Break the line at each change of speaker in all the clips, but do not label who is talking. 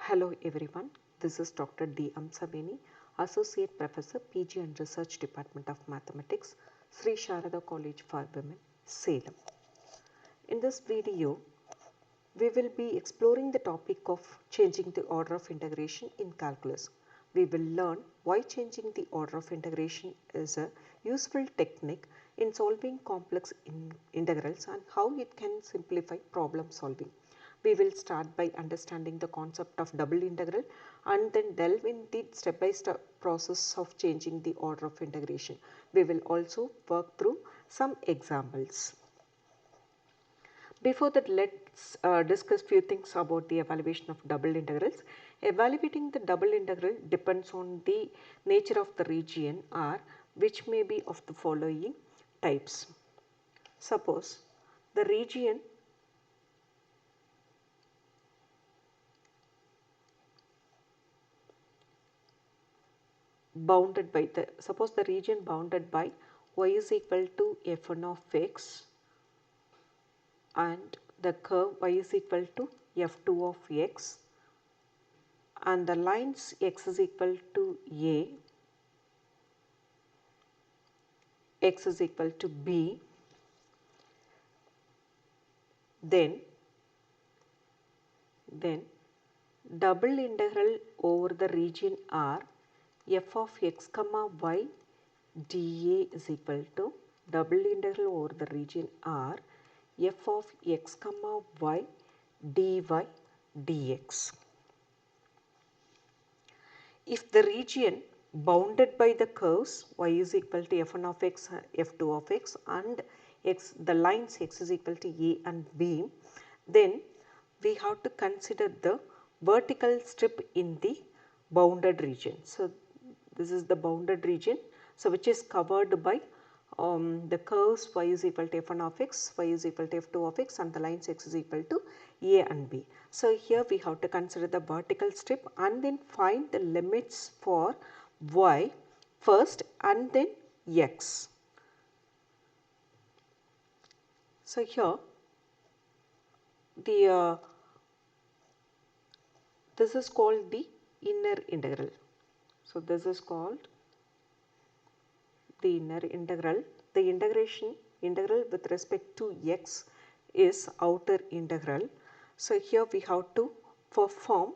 Hello everyone, this is Dr. D.Amsaveni, Associate Professor, PG and Research Department of Mathematics, Sri Sharada College for Women, Salem. In this video, we will be exploring the topic of changing the order of integration in calculus. We will learn why changing the order of integration is a useful technique in solving complex integrals and how it can simplify problem solving. We will start by understanding the concept of double integral and then delve in the step-by-step process of changing the order of integration. We will also work through some examples. Before that, let's discuss few things about the evaluation of double integrals. Evaluating the double integral depends on the nature of the region R, which may be of the following types. Suppose the region bounded by the region bounded by y is equal to f1 of x and the curve y is equal to f2 of x and the lines x is equal to a, x is equal to b, then double integral over the region R f of x comma y dA is equal to double integral over the region R f of x comma y dy dx. If the region bounded by the curves y is equal to f1 of x, f2 of x and x, the lines x is equal to a and b, then we have to consider the vertical strip in the bounded region. So, this is the bounded region, so which is covered by the curves y is equal to f1 of x, y is equal to f2 of x and the lines x is equal to a and b. So, here we have to consider the vertical strip and then find the limits for y first and then x. So, here the this is called the inner integral. So, this is called the inner integral. The integral with respect to x is outer integral. So, here we have to perform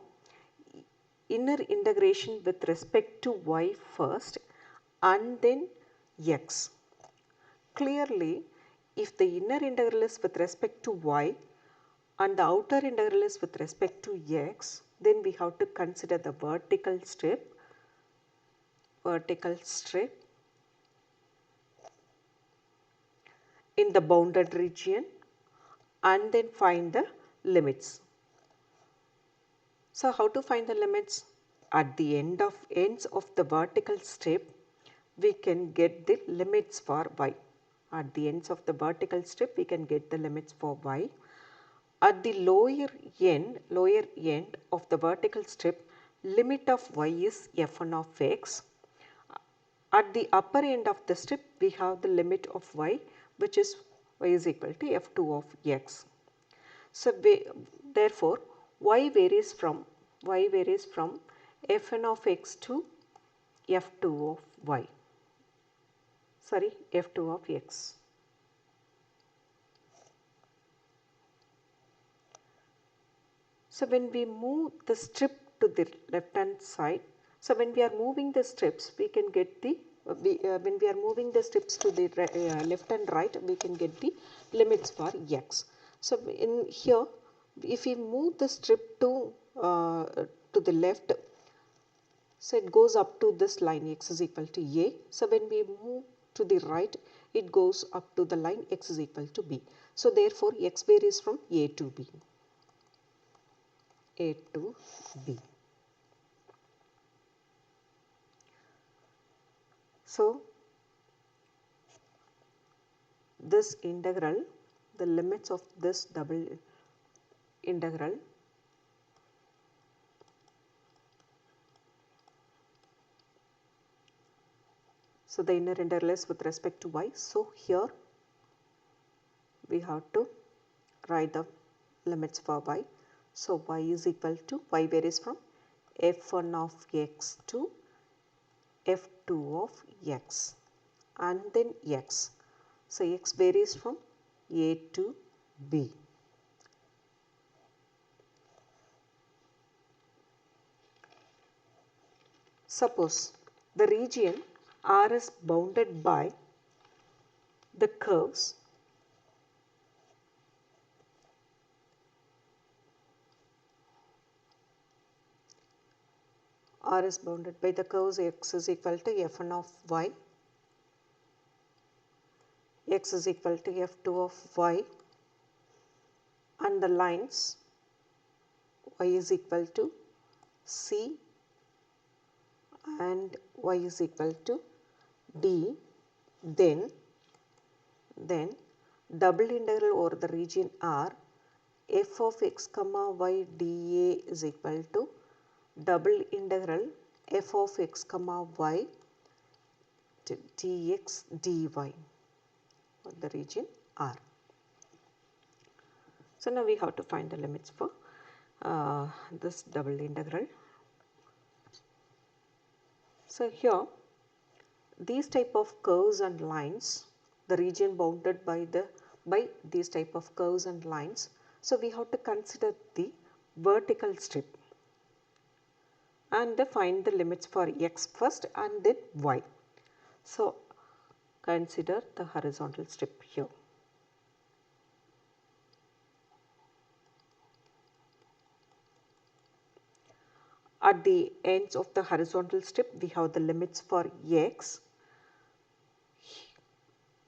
inner integration with respect to y first and then x. Clearly, if the inner integral is with respect to y and the outer integral is with respect to x, then we have to consider the vertical strip in the bounded region and then find the limits. So, how to find the limits? At the ends of the vertical strip, we can get the limits for y. At the ends of the vertical strip, we can get the limits for y. At the lower end of the vertical strip, limit of y is f1 of x. At the upper end of the strip, we have the limit of y, which is y is equal to f2 of x. So, therefore, y varies from fn of x to f2 of y, f2 of x. So, when we move the strip to the left hand side, so when we are moving the strips, we can get the when we are moving the strips to the left and right, we can get the limits for x. So, in here, if we move the strip to the left, so it goes up to this line x is equal to a. So, when we move to the right, it goes up to the line x is equal to b. So, therefore, x varies from a to b. A to b. So, this integral, the limits of this double integral so the inner integral is with respect to y. So, here we have to write the limits for y. So y is equal to, y varies from f1 of x to f2 of x and then x. So x varies from a to b. Suppose the region R is bounded by the curves R is bounded by the curves x is equal to f1 of y, x is equal to f2 of y, and the lines y is equal to c and y is equal to d, then double integral over the region R f of x comma y dA is equal to double integral f of x comma y dx dy for the region R. So now we have to find the limits for this double integral. So here these type of curves and lines, the region bounded by these type of curves and lines, so we have to consider the vertical strip and find the limits for x first and then y. So consider the horizontal strip here. At the ends of the horizontal strip we have the limits for x.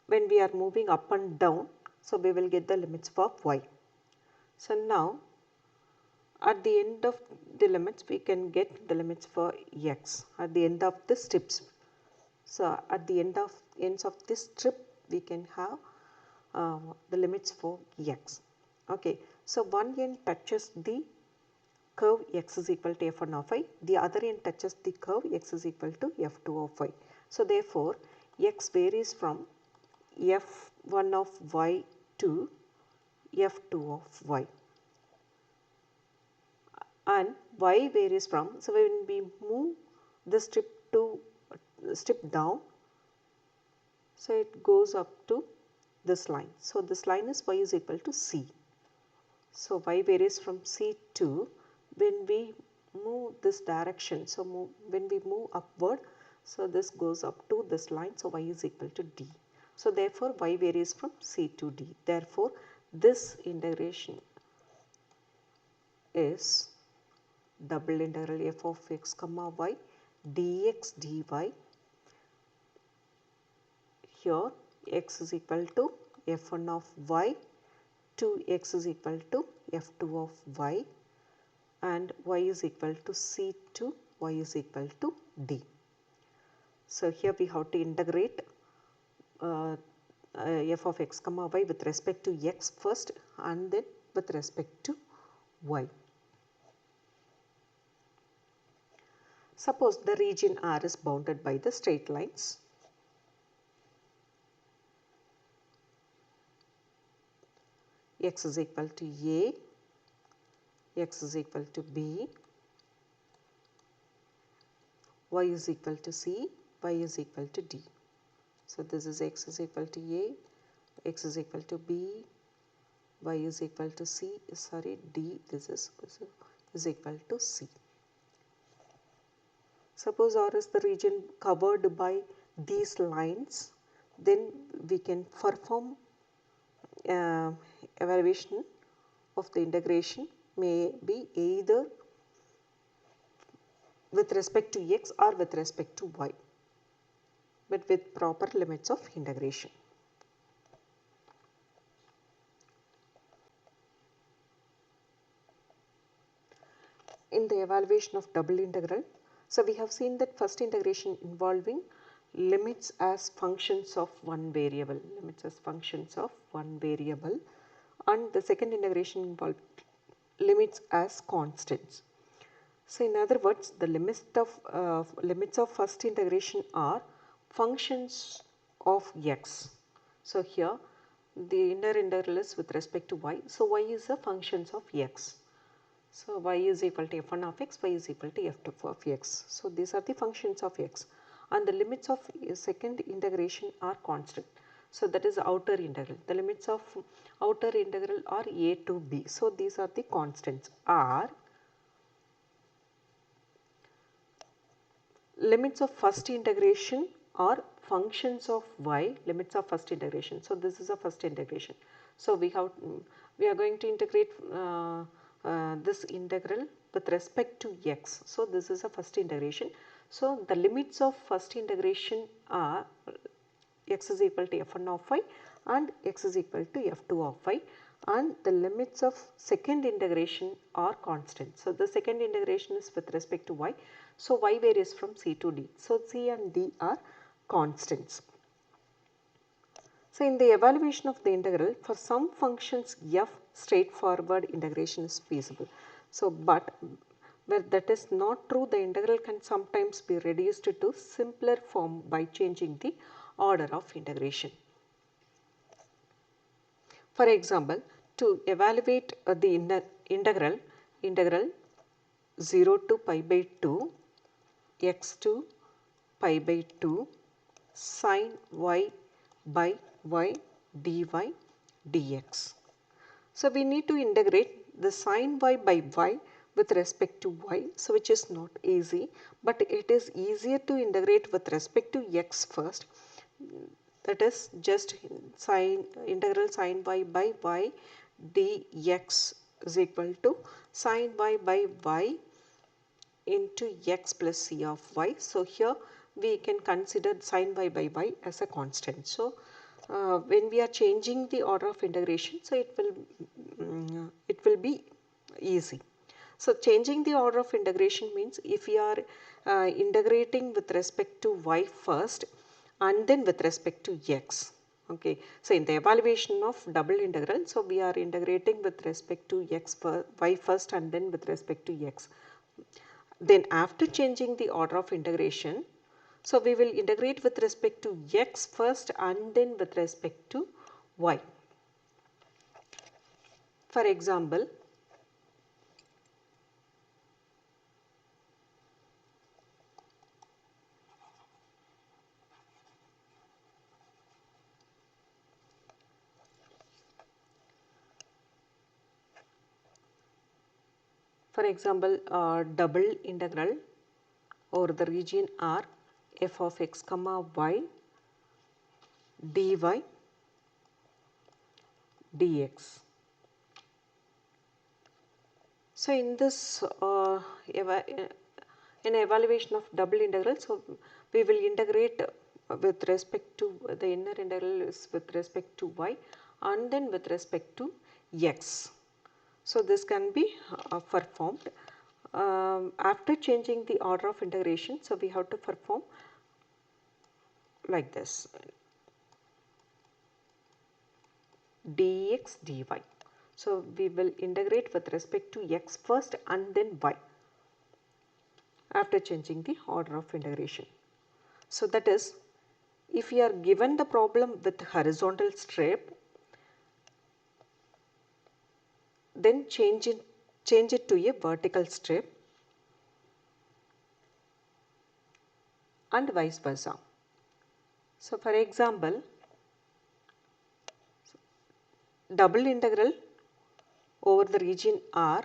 When we are moving up and down, so we will get the limits for y. So now at the end of the limits we can get the limits for x at the end of the strips. So at the ends of this strip we can have the limits for x. Okay. So one end touches the curve x is equal to f1 of y, the other end touches the curve x is equal to f2 of y. So therefore x varies from f1 of y to f2 of y, and y varies from, so when we move the strip down, so it goes up to this line. So this line is y is equal to c. So y varies from c to, when we move this direction, so when we move upward, so this goes up to this line, so y is equal to d. So therefore y varies from c to d. Therefore this integration is double integral f of x comma y dx dy. Here x is equal to f1 of y, to x is equal to f2 of y, and y is equal to c to y is equal to d. So here we have to integrate f of x comma y with respect to x first and then with respect to y. Suppose the region R is bounded by the straight lines. X is equal to A, x is equal to B, y is equal to C, y is equal to D. So this is x is equal to A, x is equal to B, y is equal to C, D, this is equal to C. Suppose R is the region covered by these lines, then we can perform evaluation of the integration may be either with respect to x or with respect to y, but with proper limits of integration. In the evaluation of double integral, so we have seen that first integration involving limits as functions of one variable, and the second integration involved limits as constants. So in other words, the limits of first integration are functions of x. So here the inner integral is with respect to y, so y is a functions of x. So y is equal to f1 of x, y is equal to f2 of x. So these are the functions of x, and the limits of second integration are constant. So that is outer integral. The limits of outer integral are a to b. So these are the constants. Are limits of first integration are functions of y, limits of first integration. So this is a first integration. So we are going to integrate this integral with respect to x. So this is a first integration. So the limits of first integration are x is equal to f1 of y and x is equal to f2 of y, and the limits of second integration are constant. So the second integration is with respect to y. So y varies from c to d. So c and d are constants. So in the evaluation of the integral, for some functions f, straightforward integration is feasible. So but where that is not true, the integral can sometimes be reduced to simpler form by changing the order of integration. For example, to evaluate the integral 0 to pi by 2 x to pi by 2 sin y by y dy dx. So we need to integrate the sin y by y with respect to y, so which is not easy, but it is easier to integrate with respect to x first. That is just integral sin y by y dx is equal to sin y by y into x plus c of y. So here we can consider sin y by y as a constant. So when we are changing the order of integration, so it will be easy. So changing the order of integration means if we are integrating with respect to y first and then with respect to x. Okay. So in the evaluation of double integral, so we are integrating with respect to y first and then with respect to x. Then after changing the order of integration, so we will integrate with respect to x first and then with respect to y. For example, double integral over the region R f of x comma y dy dx. So in this in evaluation of double integral, so we will integrate with respect to the inner integral is with respect to y and then with respect to x. So this can be performed after changing the order of integration. So we have to perform like this, dx dy. So we will integrate with respect to x first and then y after changing the order of integration. So that is, if we are given the problem with horizontal strip, then change it to a vertical strip and vice versa. So for example, double integral over the region R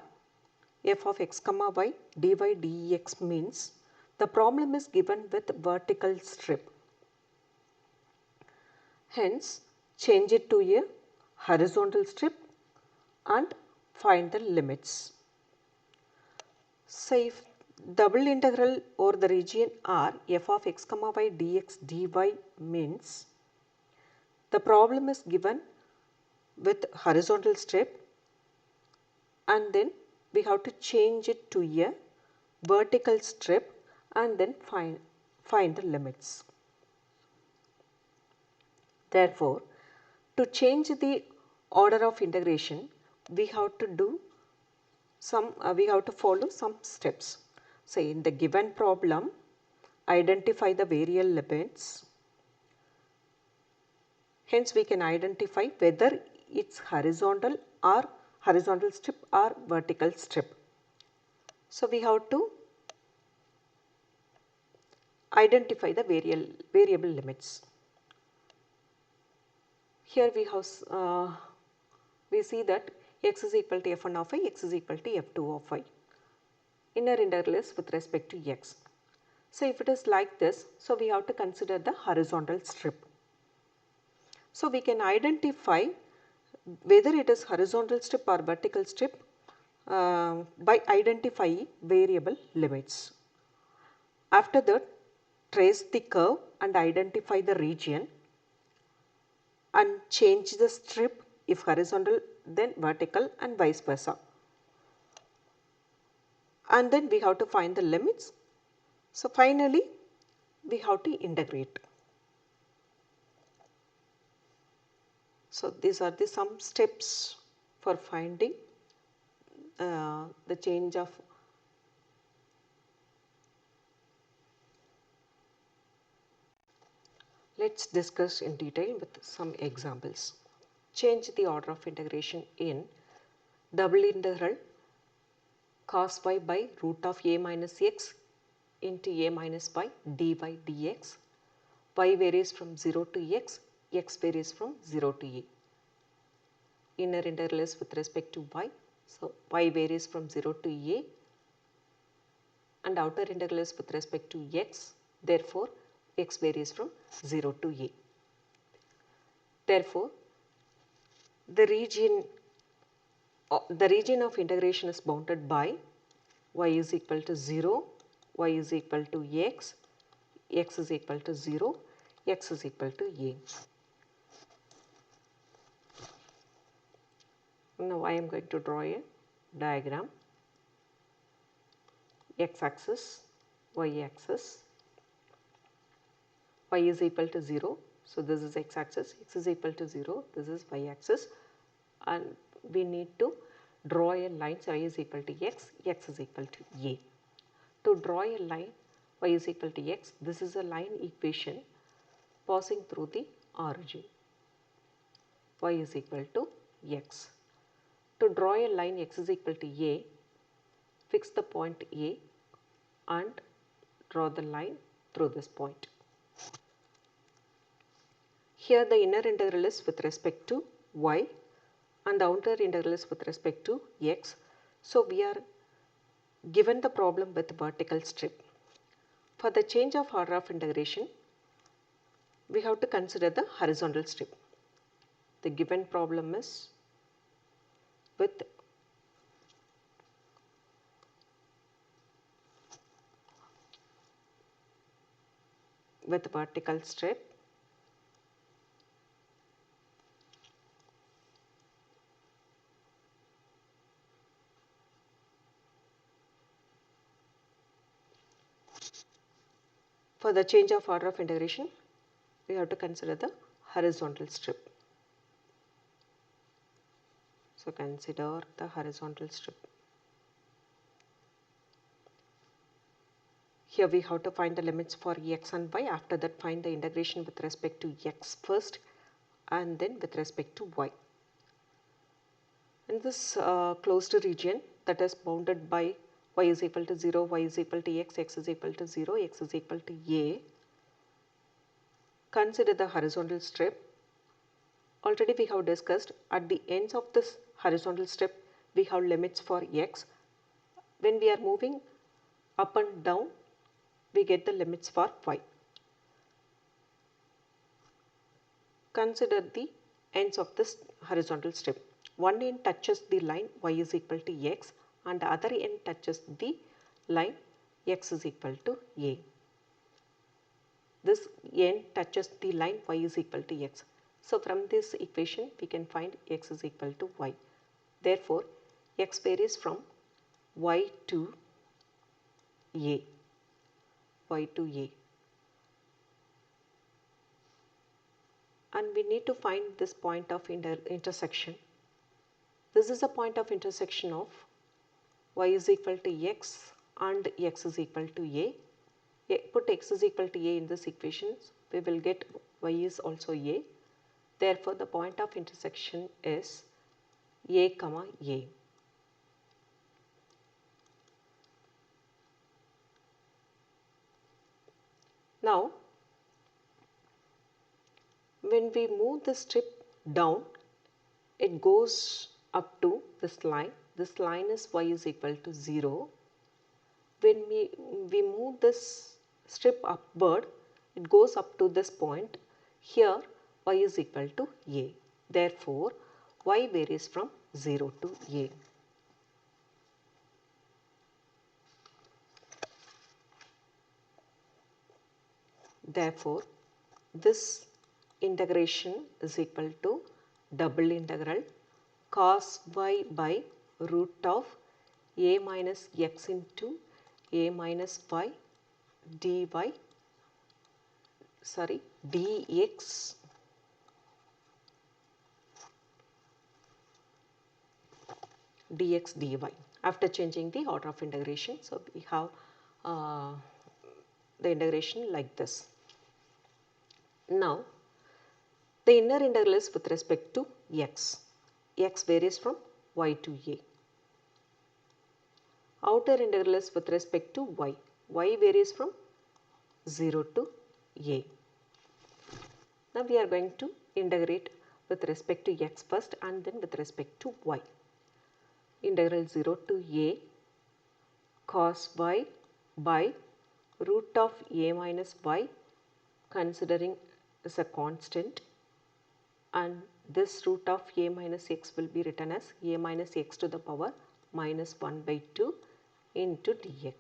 f of x comma y dy dx means the problem is given with vertical strip. Hence, change it to a horizontal strip and find the limits. So if double integral over the region R f of x comma y dx dy means the problem is given with horizontal strip and then we have to change it to a vertical strip and then find the limits. Therefore, to change the order of integration, we have to follow some steps. Say in the given problem, identify the variable limits. Hence, we can identify whether it's horizontal strip or vertical strip. So we have to identify the variable limits. Here we see that x is equal to f1 of y, x is equal to f2 of y. Inner integral is with respect to x. So if it is like this, so we have to consider the horizontal strip. So we can identify whether it is horizontal strip or vertical strip by identifying variable limits. After that, trace the curve and identify the region and change the strip if horizontal then vertical and vice versa. And then we have to find the limits. So finally, we have to integrate. So these are the some steps for finding the change of Let's discuss in detail with some examples. Change the order of integration in double integral cos y by root of a minus x into a minus y dy dx. Y varies from 0 to x varies from 0 to a. Inner integral is with respect to y, so y varies from 0 to a, and outer integral is with respect to x, therefore x varies from 0 to a. Therefore, the region of integration is bounded by y is equal to 0, y is equal to x is equal to 0, x is equal to a. Now I am going to draw a diagram, x axis, y axis, y is equal to 0. So this is x axis, x is equal to 0, this is y axis, and we need to draw a line, so y is equal to x is equal to a. To draw a line y is equal to x, this is a line equation passing through the origin, y is equal to x. To draw a line x is equal to a, fix the point A and draw the line through this point. Here the inner integral is with respect to y and the outer integral is with respect to x. So we are given the problem with vertical strip. For the change of order of integration, we have to consider the horizontal strip. The given problem is with vertical strip. For the change of order of integration, we have to consider the horizontal strip. So consider the horizontal strip. Here we have to find the limits for x and y. After that, find the integration with respect to x first and then with respect to y. In this closed region that is bounded by y is equal to 0, y is equal to x is equal to 0, x is equal to a, consider the horizontal strip. Already we have discussed at the ends of this horizontal strip we have limits for x. When we are moving up and down, we get the limits for y. Consider the ends of this horizontal strip. One end touches the line y is equal to x and the other end touches the line x is equal to a. This end touches the line y is equal to x. So from this equation we can find x is equal to y. Therefore, x varies from y to a. Y to a. And we need to find this point of intersection. This is a point of intersection of y is equal to x and x is equal to a. Put x is equal to a in this equation, we will get y is also a. Therefore, the point of intersection is a, a. Now when we move the strip down, it goes up to this line. This line is y is equal to 0. When we move this strip upward, it goes up to this point. Here y is equal to a. Therefore, y varies from 0 to a. Therefore, this integration is equal to double integral cos y by root of a minus x into a minus y dy, dx dy after changing the order of integration. So, we have the integration like this. Now, the inner integral is with respect to x. X varies from y to a. Outer integral is with respect to y. Y varies from 0 to a. Now, we are going to integrate with respect to x first and then with respect to y. Integral 0 to a cos y by root of a minus y, considering as a constant, and this root of a minus x will be written as a minus x to the power minus 1 by 2 into dx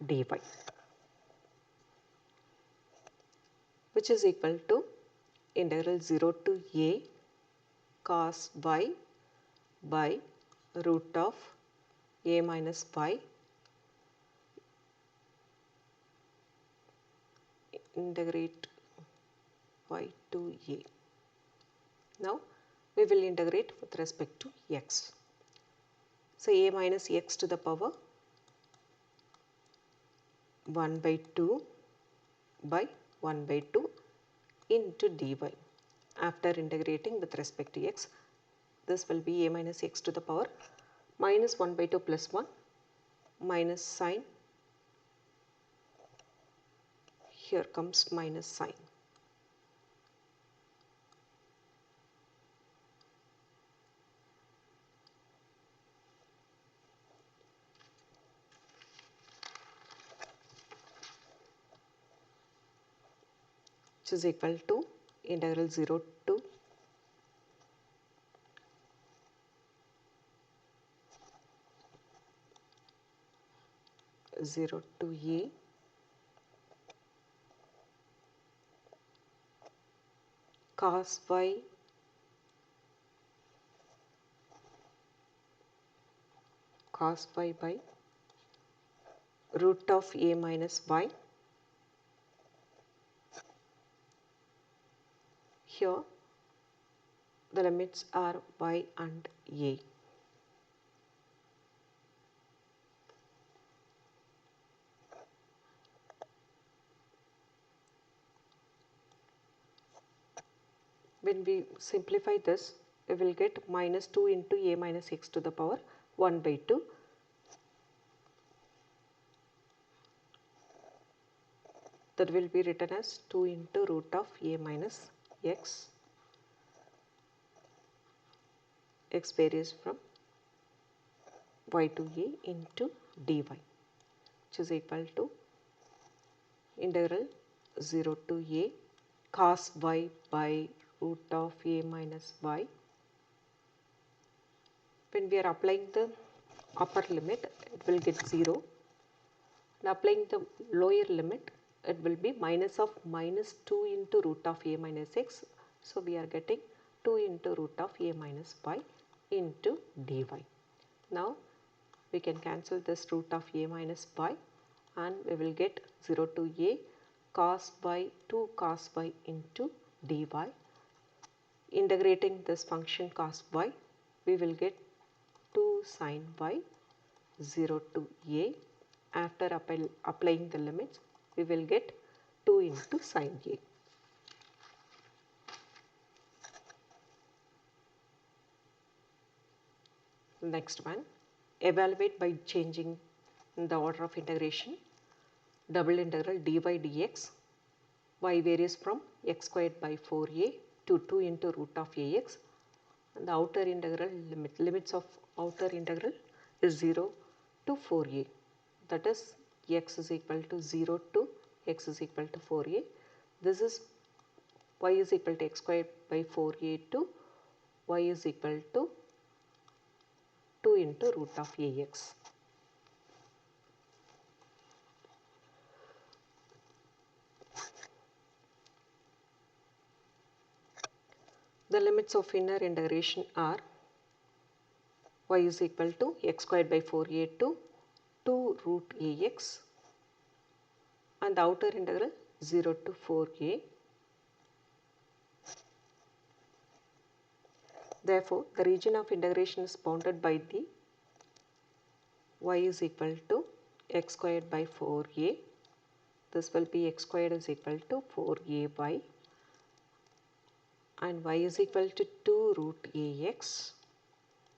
dy, which is equal to integral 0 to a cos y by root of a minus y integrate y to a. Now, we will integrate with respect to x. So, a minus x to the power 1 by 2 by 1 by 2 into dy. After integrating with respect to x, this will be a minus x to the power minus 1 by 2 plus 1 minus sign. Here comes minus sign. Which is equal to integral 0 to a cos y by root of a minus y. Here the limits are y and a. When we simplify this, we will get minus 2 into a minus x to the power 1 by 2. That will be written as 2 into root of a minus x. X varies from y to a into dy, which is equal to integral 0 to a cos y by root of a minus y. When we are applying the upper limit, it will get 0. And applying the lower limit, it will be minus of minus 2 into root of a minus x. So, we are getting 2 into root of a minus y into dy. Now, we can cancel this root of a minus y and we will get 0 to a cos y 2 cos y into dy. Integrating this function cos y, we will get 2 sin y 0 to a. After applying the limits, we will get 2 into sin a. Next one, evaluate by changing the order of integration. Double integral dy dx y varies from x squared by 4a to 2 into root of ax, and the outer integral limits of outer integral is 0 to 4a, that is x is equal to 0 to x is equal to 4a. This is y is equal to x squared by 4a to y is equal to 2 into root of ax. The limits of inner integration are y is equal to x squared by 4a to 2 root ax, and the outer integral 0 to 4a. Therefore, the region of integration is bounded by the y is equal to x squared by 4a. This will be x squared is equal to 4ay, and y is equal to 2 root ax.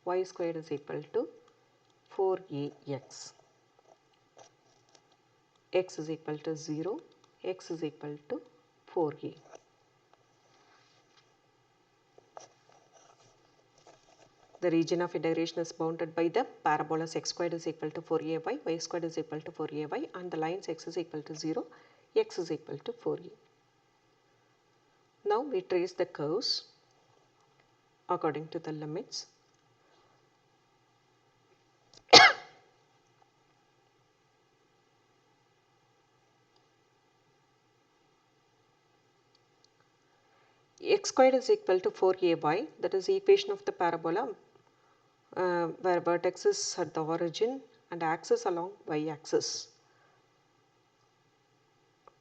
Y squared is equal to 4ax. X is equal to 0, x is equal to 4a. The region of integration is bounded by the parabolas x squared is equal to 4ay, y squared is equal to 4ay, and the lines x is equal to 0, x is equal to 4a. Now we trace the curves according to the limits. X squared is equal to 4ay, that is the equation of the parabola where vertex is at the origin and axis along y-axis.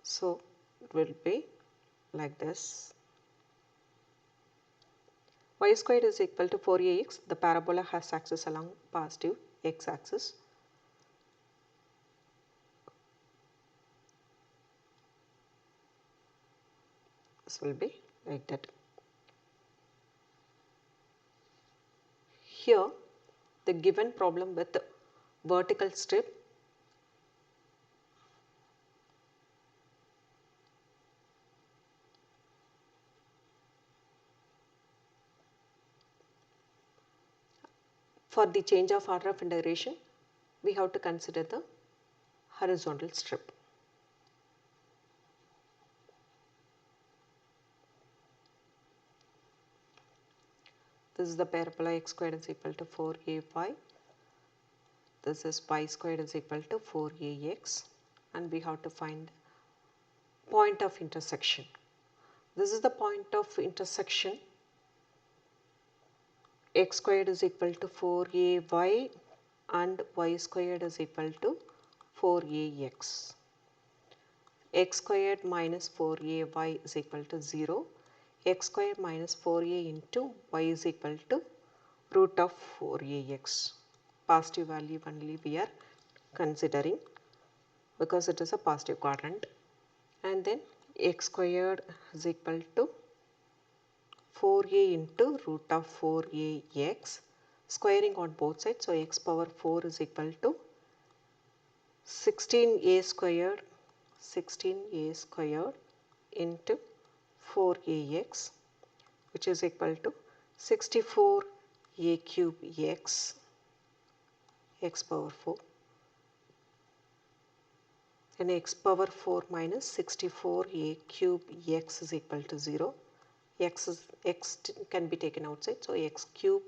So it will be like this. Y squared is equal to 4ax. The parabola has axis along positive x-axis. This will be like that. Here the given problem with the vertical strip for the change of order of integration, we have to consider the horizontal strip. This is the parabola x squared is equal to 4ay. This is y squared is equal to 4ax, and we have to find point of intersection. This is the point of intersection. X squared is equal to 4ay and y squared is equal to 4ax. X squared minus 4ay is equal to 0. X squared minus 4a into y is equal to root of 4ax. Positive value only we are considering because it is a positive quadrant. And then x squared is equal to 4a into root of 4ax, squaring on both sides. So x power 4 is equal to 16a squared into 4ax, which is equal to 64a cube x power 4. Then x power 4 minus 64a cube x is equal to 0. X can be taken outside, so x cube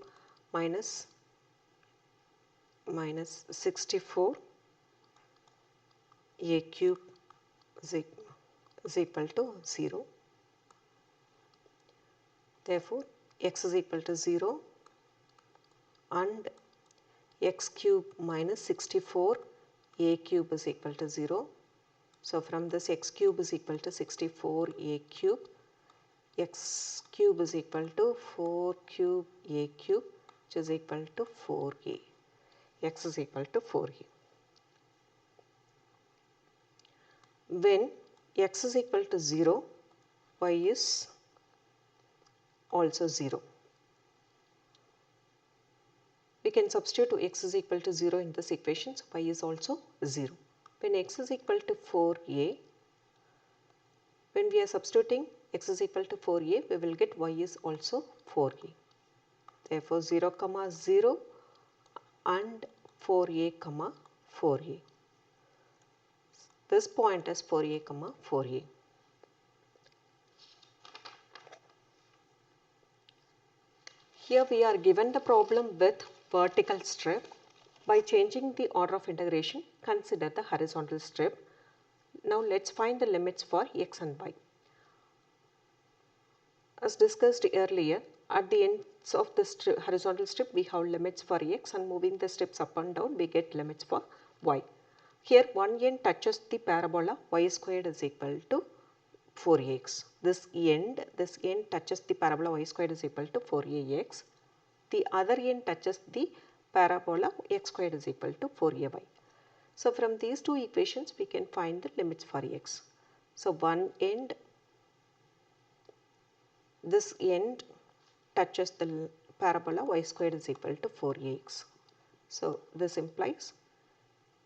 minus 64 a cube is equal to 0. Therefore, x is equal to 0 and x cube minus 64 a cube is equal to 0. So, from this x cube is equal to 64 a cube, x cube is equal to 4 cube a cube, which is equal to 4a. X is equal to 4a. When x is equal to 0, y is also 0. We can substitute x is equal to 0 in this equation, so y is also 0. When x is equal to 4a, When we are substituting x is equal to 4a, we will get y is also 4a. Therefore, 0, 0 and 4a, 4a. This point is 4a, 4a. Here we are given the problem with vertical strip. By changing the order of integration, consider the horizontal strip. Now let's find the limits for x and y. As discussed earlier, at the ends of the horizontal strip we have limits for x, and moving the strips up and down we get limits for y. Here one end touches the parabola y squared is equal to 4ax. This end touches the parabola y squared is equal to 4ax. The other end touches the parabola x squared is equal to 4ay. So from these two equations we can find the limits for x. So one end, this end touches the parabola y squared is equal to 4ax. So this implies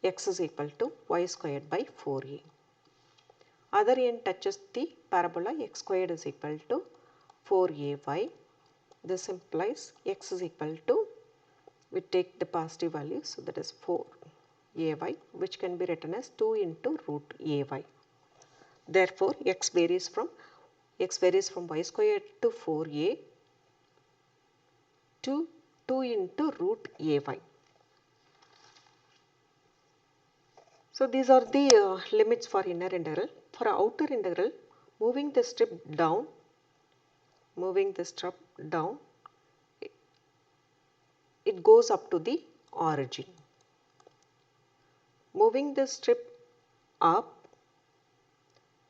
x is equal to y squared by 4a. Other end touches the parabola x squared is equal to 4ay. This implies x is equal to, we take the positive value, so that is 4ay, which can be written as 2 into root ay. Therefore, x varies from y squared to 4a to 2 into root ay. So these are the limits for inner integral. For outer integral, moving the strip down, it goes up to the origin. Moving the strip up,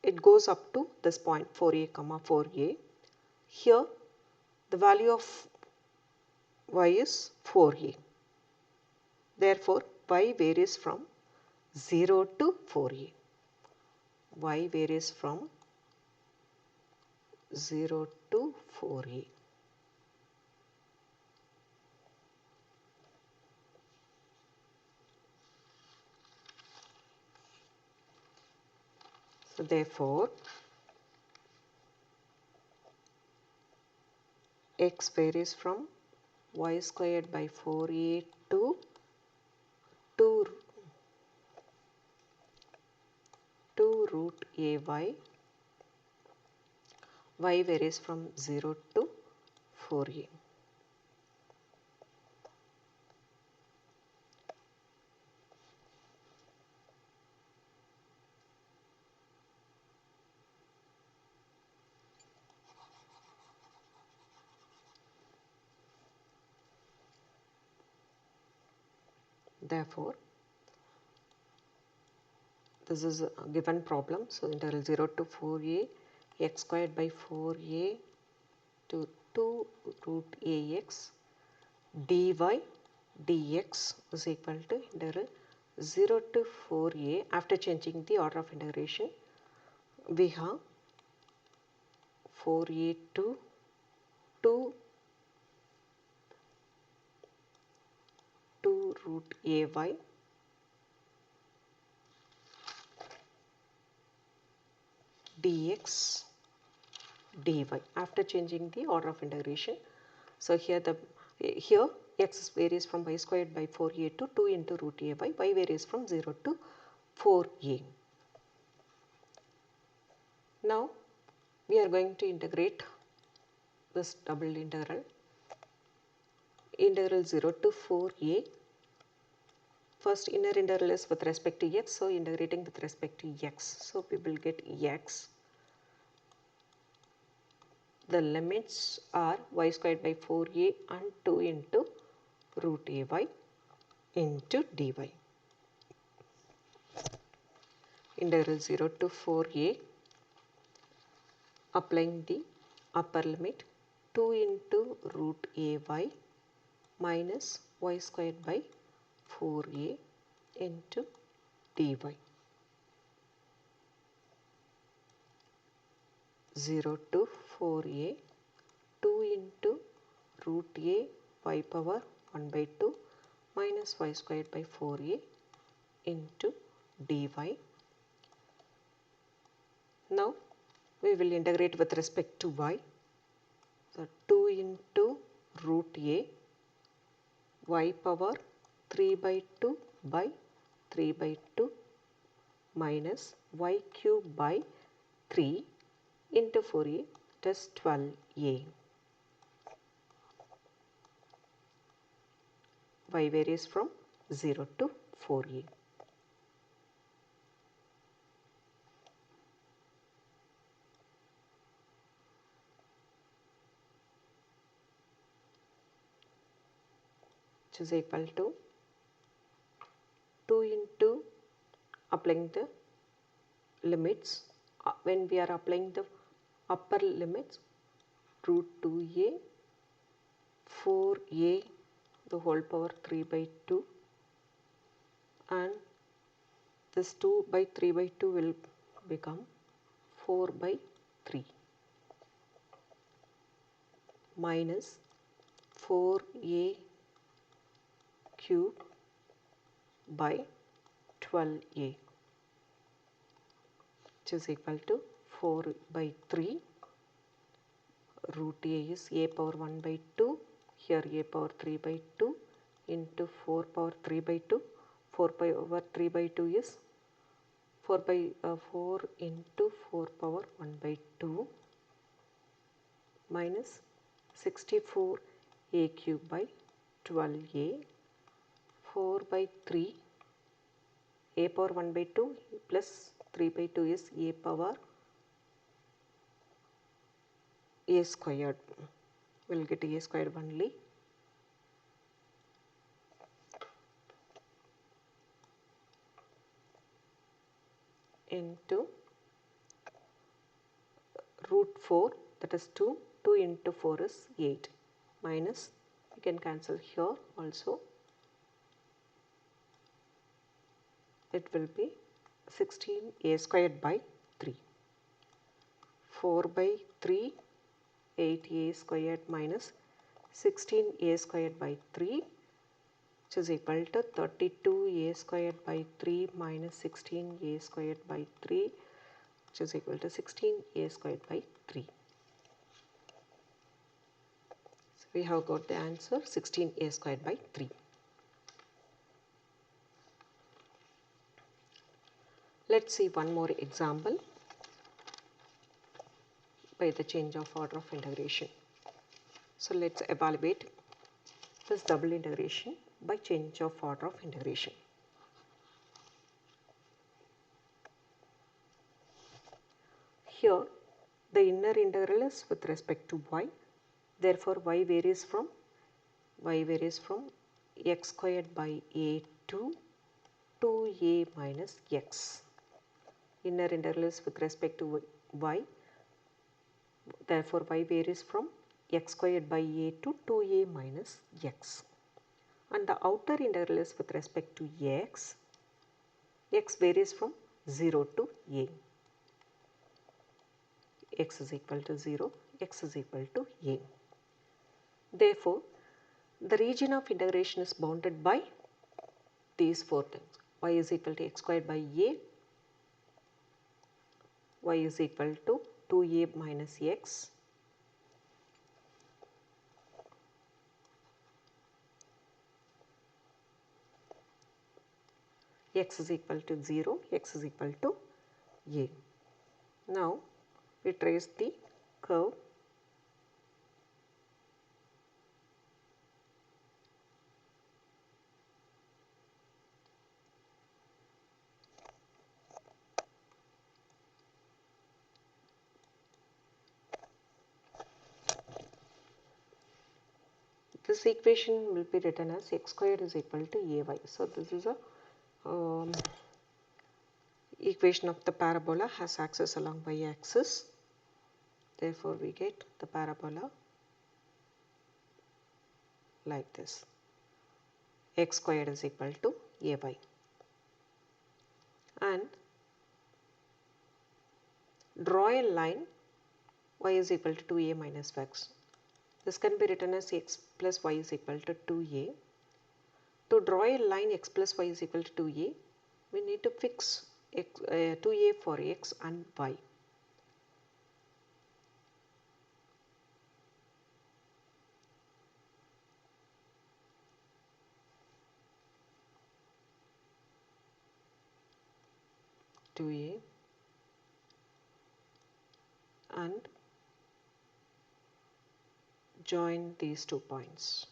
it goes up to this point 4a, 4a. Here the value of y is 4a. Therefore, y varies from 0 to 4a. Y varies from 0 to 4a. So therefore, x varies from y squared by 4a to 2 root ay. Y varies from 0 to 4a. Therefore, this is a given problem. So integral 0 to 4a x squared by 4a to 2 root ax dy dx is equal to integral 0 to 4a. After changing the order of integration, we have 4a to 2 root ay dx dy after changing the order of integration. So here x varies from y squared by 4a to 2 into root ay, y varies from 0 to 4a. Now we are going to integrate this double integral 0 to 4a. First inner integral is with respect to x, so integrating with respect to x. So we will get x. The limits are y squared by 4a and 2 into root ay into dy. Integral 0 to 4a, applying the upper limit 2 into root ay minus y squared by 4a into dy. 0 to 4a, 2 into root a y power 1 by 2 minus y squared by 4a into dy. Now we will integrate with respect to y. So 2 into root a y power 3 by 2 by 3 by 2 minus y cube by 3 into 4a, that is 12a. Y varies from 0 to 4a. Which is equal to 2 into applying the limits. When we are applying the upper limits, root 2a 4a the whole power 3 by 2, and this 2 by 3 by 2 will become 4 by 3 minus 4a cube by 12a, which is equal to 4 by 3. Root a is a power 1 by 2, here a power 3 by 2 into 4 power 3 by 2. 4 power 3 by 2 is 4 into 4 power 1 by 2 minus 64 a cube by 12a, 4 by 3, a power 1 by 2 plus 3 by 2 is a power a squared. We will get a squared only. Into root 4, that is 2. 2 into 4 is 8 minus, you can cancel here also, it will be 16a squared by 3. 4 by 3, 8a squared minus 16a squared by 3, which is equal to 32a squared by 3 minus 16a squared by 3, which is equal to 16a squared by 3. So we have got the answer 16a squared by 3. Let's see one more example by the change of order of integration. So let's evaluate this double integration by change of order of integration. Here the inner integral is with respect to y, therefore y varies from x squared by a to 2a minus x. Inner integral is with respect to y, therefore y varies from x squared by a to 2a minus x. And the outer integral is with respect to x varies from 0 to a. X is equal to 0, x is equal to a. Therefore, the region of integration is bounded by these four things. Y is equal to x squared by a, y is equal to 2a minus x, x is equal to 0, x is equal to a. Now, we trace the curve . This equation will be written as x squared is equal to ay. So, this is a equation of the parabola has axis along y-axis. Therefore, we get the parabola like this. X squared is equal to ay. And draw a line y is equal to 2a minus x. This can be written as x plus y is equal to 2a. To draw a line x plus y is equal to 2a, we need to fix 2a for x and y. 2a and join these 2 points.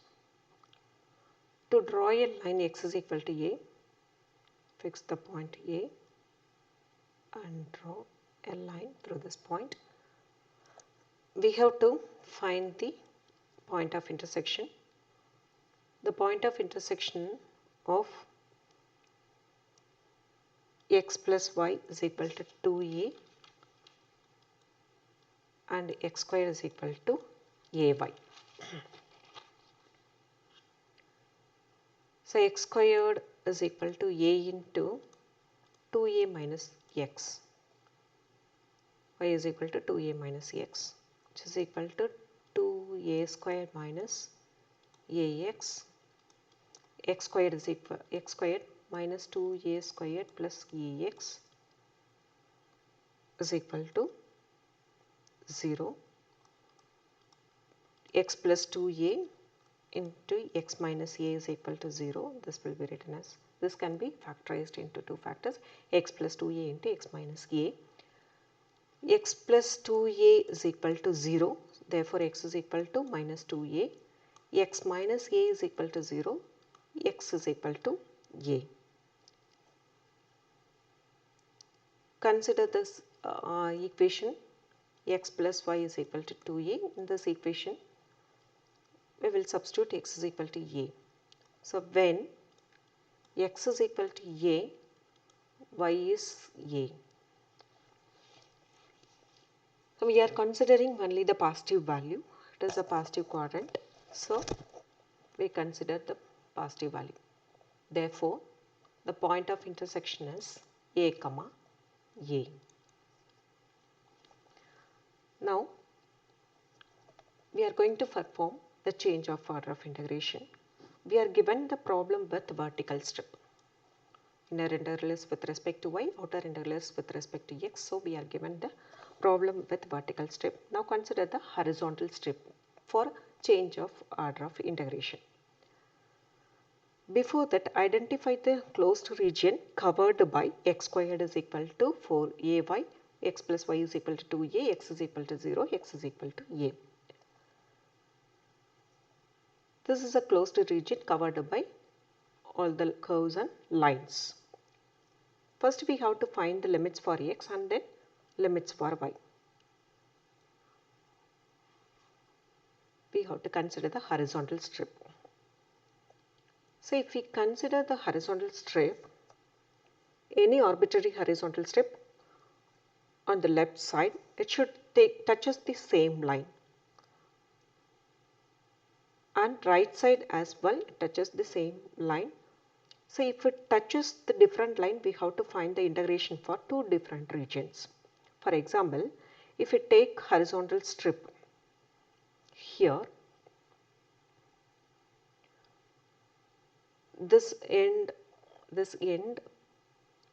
To draw a line x is equal to a, fix the point a and draw a line through this point. We have to find the point of intersection. The point of intersection of x plus y is equal to 2a and x square is equal to ay. So x squared is equal to a into 2a minus x. Y is equal to 2a minus x, which is equal to 2a squared minus ax. X squared is equal x squared minus 2a squared plus ax is equal to 0. X plus 2a into x minus a is equal to 0. This will be written as, this can be factorized into 2 factors, x plus 2a into x minus a. X plus 2a is equal to 0, therefore x is equal to minus 2a. X minus a is equal to 0, x is equal to a. Consider this equation, x plus y is equal to 2a. In this equation, we will substitute x is equal to a. So when x is equal to a, y is a. So we are considering only the positive value. It is a positive quadrant. So we consider the positive value. Therefore, the point of intersection is a comma a. Now, we are going to perform the change of order of integration. We are given the problem with vertical strip. Inner integral is with respect to y, outer integral is with respect to x. So, we are given the problem with vertical strip. Now, consider the horizontal strip for change of order of integration. Before that, identify the closed region covered by x squared is equal to 4ay, x plus y is equal to 2a, x is equal to 0, x is equal to a. This is a closed region covered by all the curves and lines. First, we have to find the limits for x and then limits for y. We have to consider the horizontal strip. So, if we consider the horizontal strip, any arbitrary horizontal strip on the left side, it should touches the same line, and right side as well touches the same line. So, if it touches the different line, we have to find the integration for 2 different regions. For example, if we take horizontal strip here, this end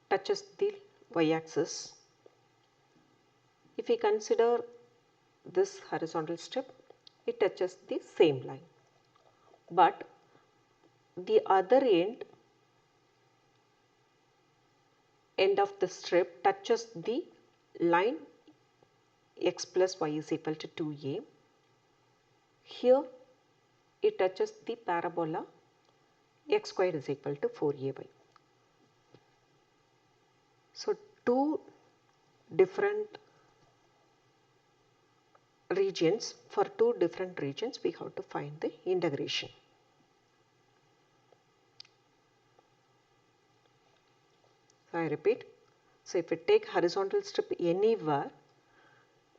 touches the y-axis. If we consider this horizontal strip, it touches the same line, but the other end of the strip touches the line x plus y is equal to 2a. Here it touches the parabola x squared is equal to 4ay. So, 2 different regions, for 2 different regions we have to find the integration. So, I repeat. So, if we take horizontal strip anywhere,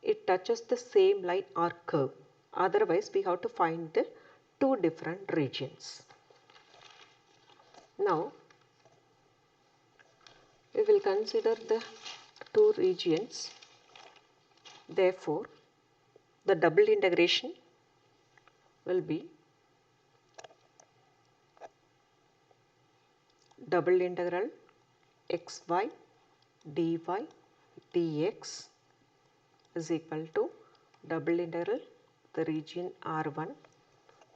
it touches the same line or curve. Otherwise, we have to find the 2 different regions. Now, we will consider the 2 regions. Therefore, the double integration will be double integral xy dy dx is equal to double integral the region R1.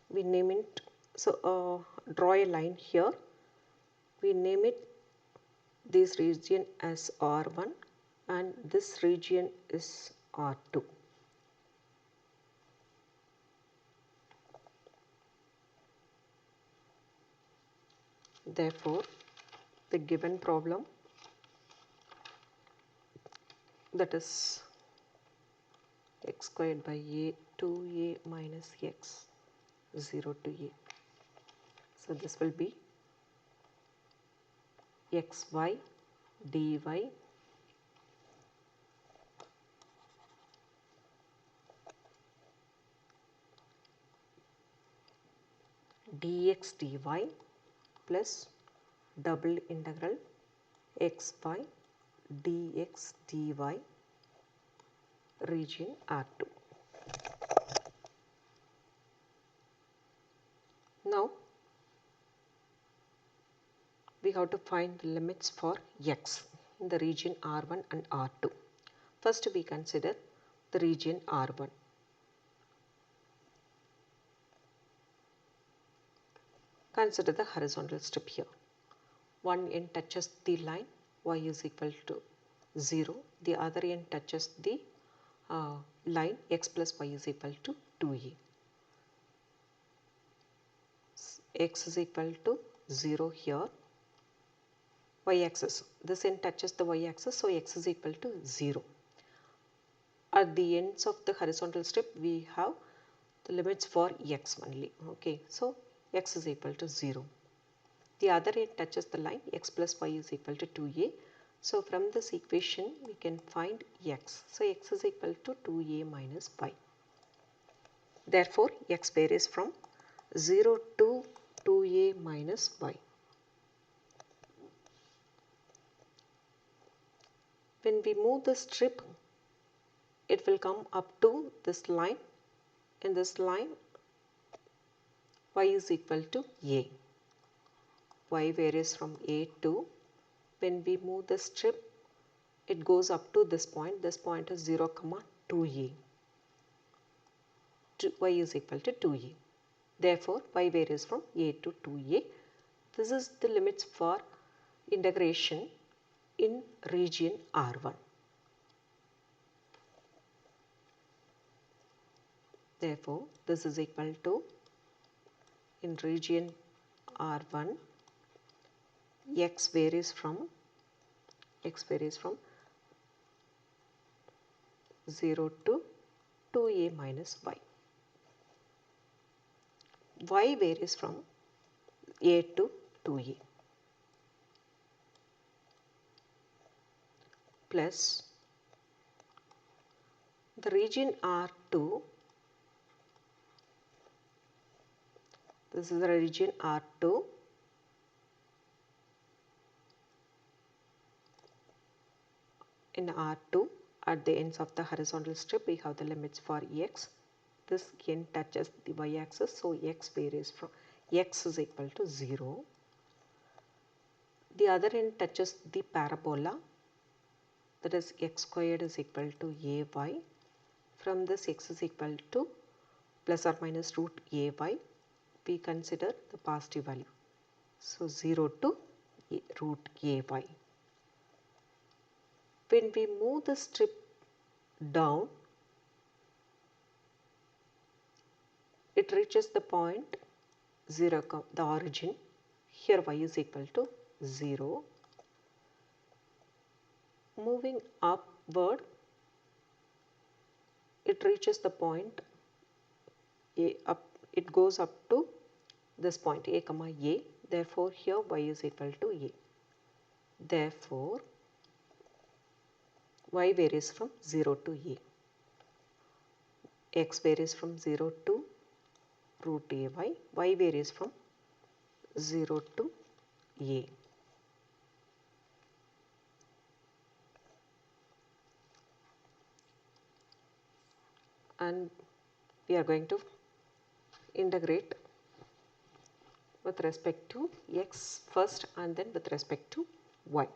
We name it, so draw a line here. We name it this region as R1 and this region is R2. Therefore, the given problem, that is x squared by a 2a minus x 0 to a. So this will be xy dy dx dy plus double integral xy dx dy region R2. Now we have to find the limits for x in the region R1 and R2. First we consider the region R1. Consider the horizontal strip here. One end touches the line y is equal to 0. The other end touches the line x plus y is equal to 2a. X is equal to 0 here. Y axis, this end touches the y axis, so x is equal to 0. At the ends of the horizontal strip we have the limits for x only. Okay, so x is equal to 0. The other end touches the line x plus y is equal to 2a. So from this equation we can find x. So x is equal to 2a minus y. Therefore x varies from 0 to 2a minus y. When we move the strip, it will come up to this line. In this line, y is equal to a. Y varies from a to, when we move the strip, it goes up to this point. This point is 0, 2a. Y is equal to 2a. Therefore, y varies from a to 2a. This is the limits for integration in region R1. Therefore, this is equal to, in region R1, x varies from 0 to 2a minus y. Y varies from a to 2a plus the region R2. This is the region R2. In R2, at the ends of the horizontal strip, we have the limits for x. This end touches the y-axis, so x varies from, x is equal to 0. The other end touches the parabola, that is x squared is equal to ay. From this x is equal to plus or minus root ay. We consider the positive value. So 0 to root ay. When we move the strip down, it reaches the point 0, the origin. Here y is equal to 0. Moving upward, it reaches the point it goes up to this point a, a. Therefore, here y is equal to a. Therefore, y varies from 0 to a. X varies from 0 to root ay. Y varies from 0 to a. And we are going to integrate with respect to x first and then with respect to y.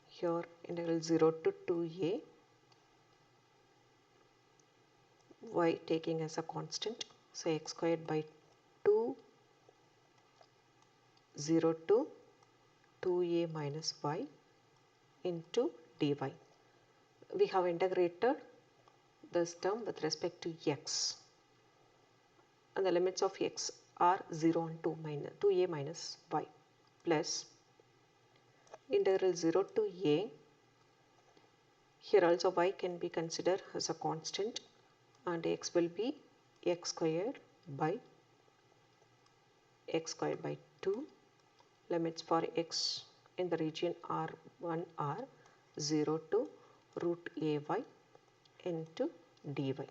Here integral 0 to 2a, y taking as a constant, so x squared by 2 0 to 2a minus y into dy. We have integrated this term with respect to x, and the limits of x are 0 and 2a minus y, plus integral 0 to a. Here also y can be considered as a constant, and x will be x squared by 2. Limits for x in the region R1 are 0 to root ay into dy, which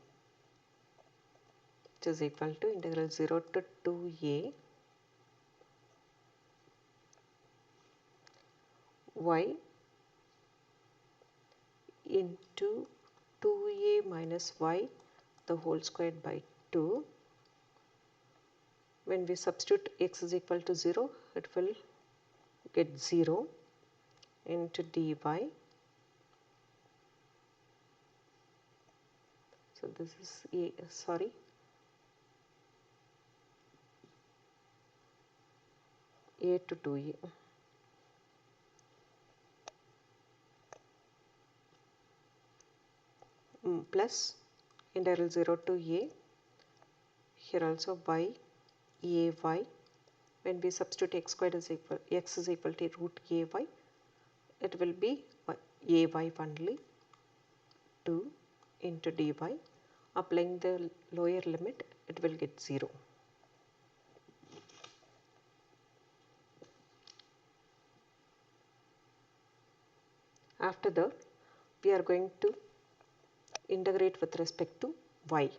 is equal to integral 0 to 2a y into 2a minus y the whole squared by 2. When we substitute x is equal to 0, it will get 0 into dy. So this is a to 2a plus integral 0 to a. Here also y ay. When we substitute x squared is equal to root ay, it will be ay only 2 into dy. Applying the lower limit, it will get 0. After that, we are going to integrate with respect to y.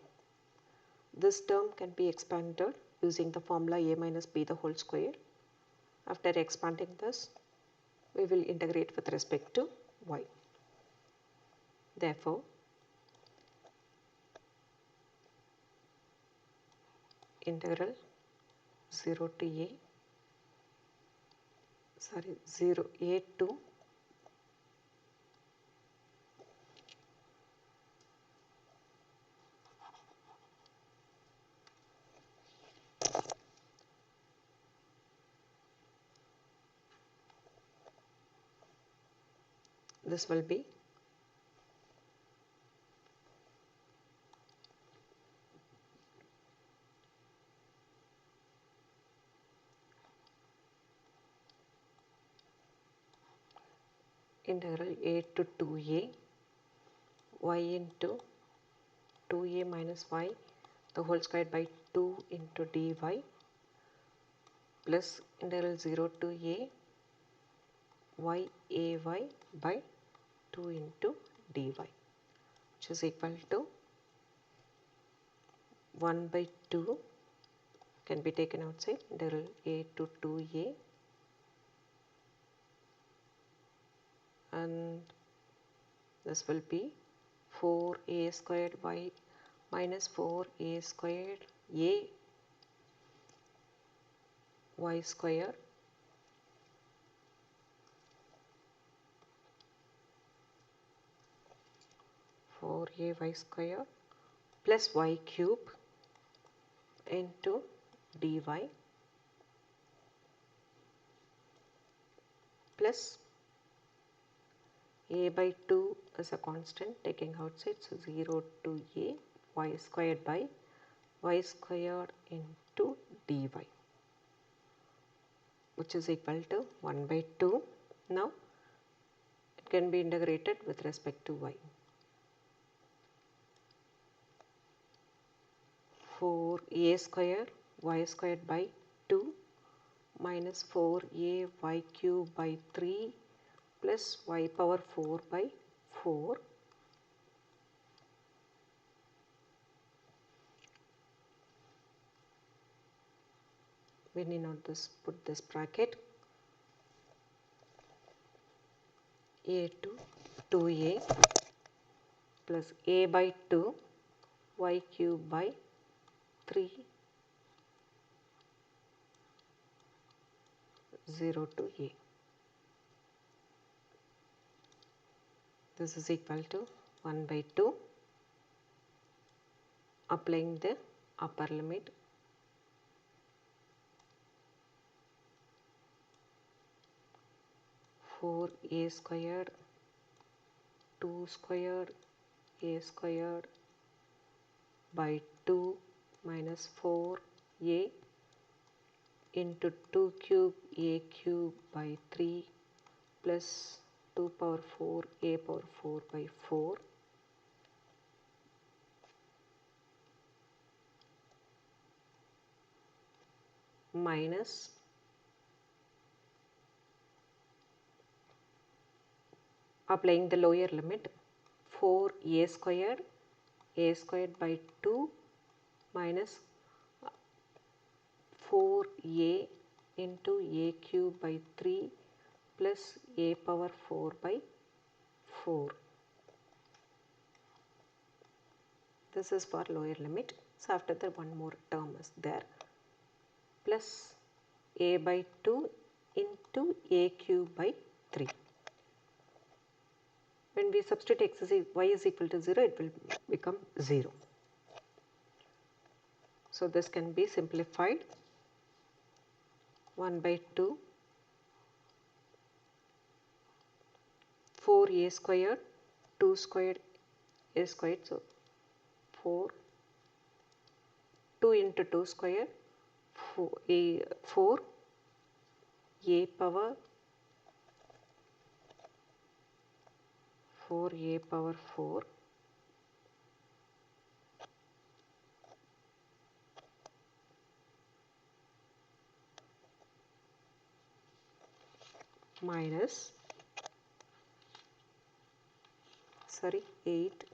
This term can be expanded using the formula a minus b the whole square. After expanding this, we will integrate with respect to y. Therefore, integral 0 to a to this will be integral a to 2a y into 2a minus y the whole squared by 2 into dy plus integral 0 to a y ay by 2 into dy, which is equal to 1 by 2 can be taken outside, integral a to 2a, and this will be 4a squared y minus 4a squared a y square y square plus y cube into dy plus a by 2 is a constant taking outside, so 0 to a y squared by y squared into dy, which is equal to 1 by 2. Now it can be integrated with respect to y. 4a square y squared by 2 minus 4a y cube by 3 plus y power 4 by 4 . We need not put this bracket. A to 2a plus a by 2 y cube by 3 0 to a. This is equal to 1 by 2. Applying the upper limit, 4a squared 2 squared a squared by 2 minus 4a into 2 cube a cube by 3 plus 2 power 4 a power 4 by 4 minus applying the lower limit 4a squared by 2 minus 4a into a cube by 3 plus a power 4 by 4. This is for lower limit. So after that one more term is there, plus a by 2 into a cube by 3. When we substitute y is equal to 0, it will become 0. So this can be simplified. 1 by 2 4a squared 2 squared a squared, so 4 2 into 2 squared 4 a power 4 minus 8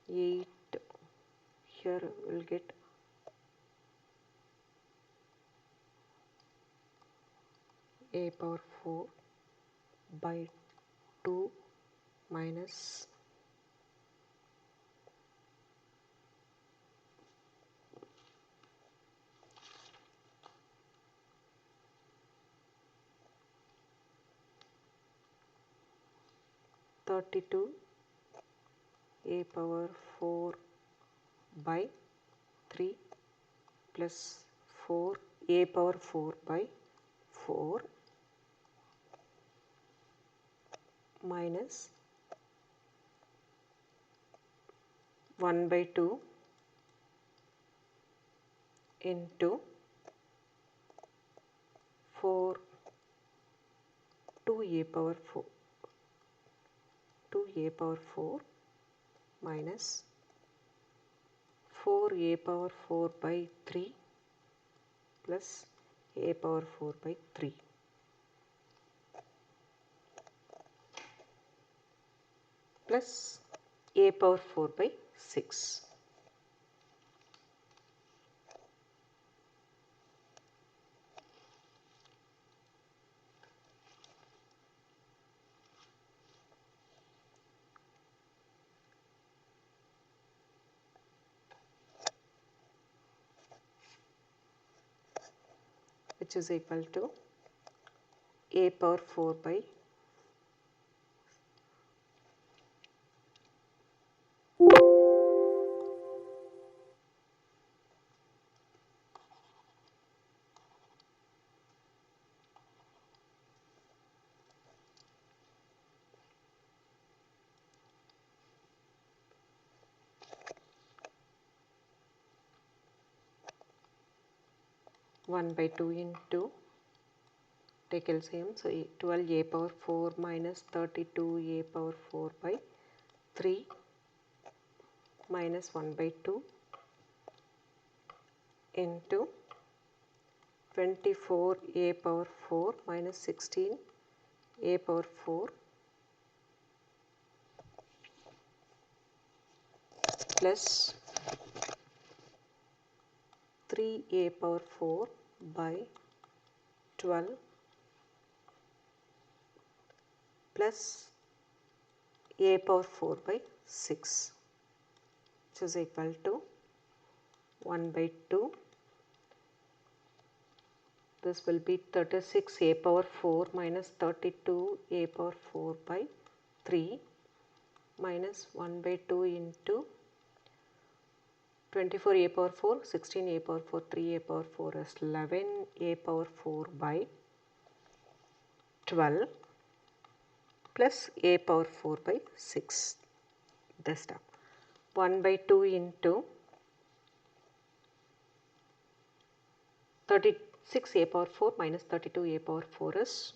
8 here we will get a power 4 by 2 minus 32 a power 4 by 3 plus 4 a power 4 by 4 minus 1 by 2 into 4 2a power 4 2a power 4 minus 4a power 4 by 3 plus a power 4 by 3 plus a power 4 by 6. Which is equal to a power 4 by 1 by 2 into take LCM, so 12 a power 4 minus 32 a power 4 by 3 minus 1 by 2 into 24 a power 4 minus 16 a power 4 plus 3 a power 4 by 12 plus a power 4 by 6, which is equal to 1 by 2 this will be 36 a power 4 minus 32 a power 4 by 3 minus 1 by 2 into 24 a power 4, 16 a power 4, 3 a power 4 is 11 a power 4 by 12 plus a power 4 by 6. This stuff. 1 by 2 into 36 a power 4 minus 32 a power 4 is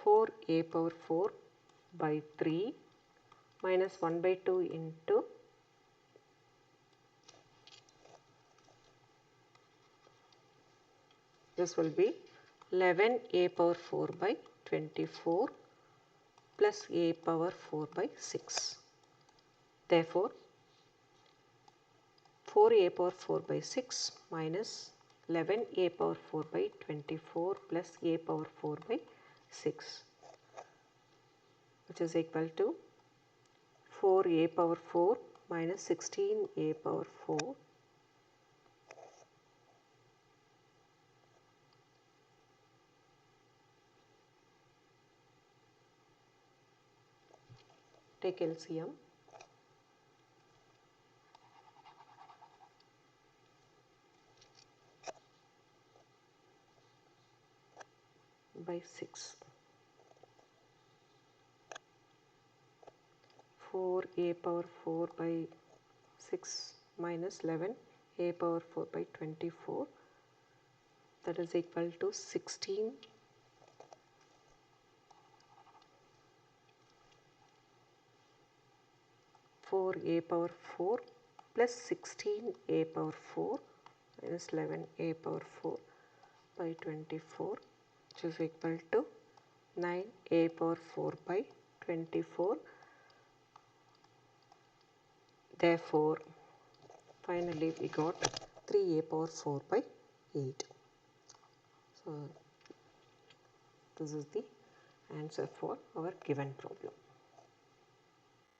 4 a power 4 by 3 minus 1 by 2 into this will be 11 a power 4 by 24 plus a power 4 by 6. Therefore, 4 a power 4 by 6 minus 11 a power 4 by 24 plus a power 4 by 6, which is equal to 4 a power 4 minus 16 a power 4 take LCM by 6. 4 a power 4 by 6 minus 11 a power 4 by 24, that is equal to 16 4 a power 4 plus 16 a power 4 minus 11 a power 4 by 24, which is equal to 9 a power 4 by 24. Therefore, finally we got 3 a power 4 by 8. So, this is the answer for our given problem.